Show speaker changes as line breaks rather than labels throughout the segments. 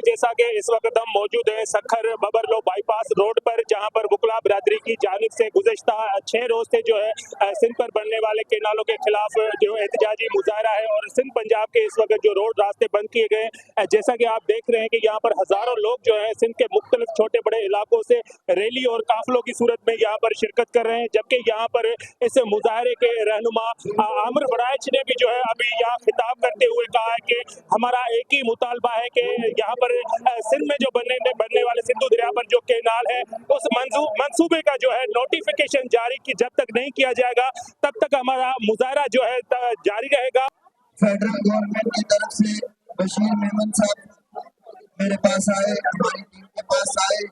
जैसा कि इस वक्त हम मौजूद हैं सखर बबरलो बाईपास रोड पर, जहां पर बुकला बिरादरी की जानिब से गुज़श्ता 6 रोज से जो है सिंध पर बनने वाले केनालों के खिलाफ जो एहतजाजी मुजाहरा है और सिंध पंजाब के इस वक्त जो रोड रास्ते बंद किए गए। जैसा कि आप देख रहे हैं कि यहाँ पर हजारों लोग जो है सिंध के मुख्तलिफ छोटे बड़े इलाकों से रैली और काफिलों की सूरत में यहाँ पर शिरकत कर रहे हैं, जबकि यहाँ पर इस मुजाहरे के रहनुमा आमिर बड़ाइच ने भी जो है अभी यहाँ खिताब करते हुए कहा है कि हमारा एक ही मुतालबा है कि यहाँ पर सिंध में जो बनने वाले सिंधु दरिया पर जो केनाल है उस मंसूबे का जो है नोटिफिकेशन जारी की जब तक नहीं किया जाएगा तब तक हमारा मुजाहरा जो है जारी रहेगा।
फेडरल गवर्नमेंट की तरफ से बशीर मेमन साहब मेरे पास आए, हमारी टीम के पास आए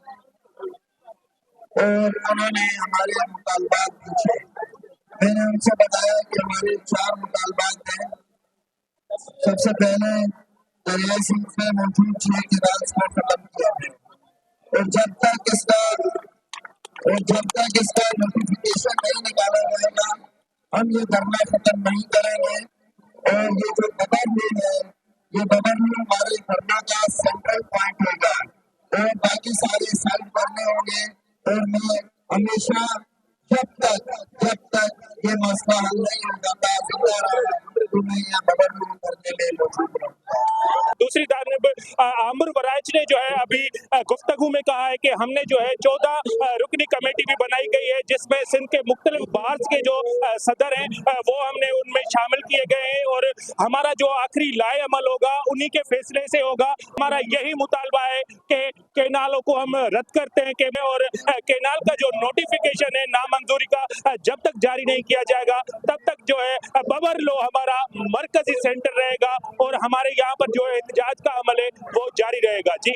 और उन्होंने हमारे मुतालबात पूछे। मैंने उनसे बताया कि हमारे 4 मुतालबात हैं। सबसे पहले दरियाई सिंध में मौजूद 6 केनाल्स को खत्म किया है और जब तक इसका नोटिफिकेशन नहीं निकाला जाएगा हम ये धरना खत्म नहीं करेंगे। और ये जो बबर मिल है, ये बबर मिल हमारे धरना का सेंट्रल पॉइंट होगा और बाकी सारे साइड भरने होंगे। और मैं हमेशा जब तक ये मसला हल नहीं हो जाता जिंदा रहा तो मैं यहाँ बबर मिल करने में मौजूद रहूंगा।
दूसरी जानब आमिर बड़ाइच ने जो है अभी गुफ्तगू में कहा है कि हमने जो है 14 रुकनी कमेटी भी बनाई गई है, जिसमें सिंध के मुख्तलिफ बार्स के जो सदर हैं वो हमने उनमें शामिल किए गए हैं और हमारा जो आखिरी लाए अमल होगा उन्हीं के फैसले से होगा। हमारा यही मुतालबा है कि केनालों को हम रद्द करते हैं और केनाल का जो नोटिफिकेशन है नामंजूरी का जब तक जारी नहीं किया जाएगा तब तक जो है बबरलो हमारा मरकजी सेंटर रहेगा और हमारे यहाँ पर जो एहतजाज का अमल है वो जारी रहेगा। जी।